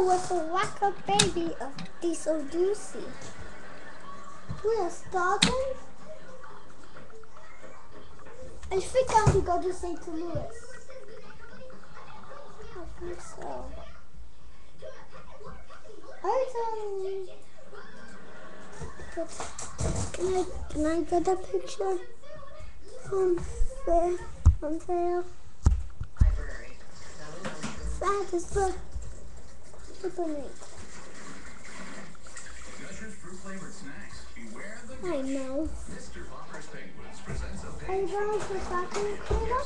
was a whack-up baby of Diesel Doocy. We're starting. I think I'm going to go to St. Louis. I think so. Can I get a picture from there? That is the link. I know. Are you going to vacuum cleaner?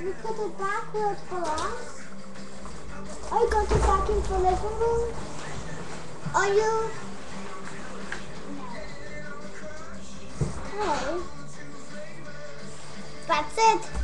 You put it back where it belongs. Are you going to vacuum for living room? Are you? No. That's it.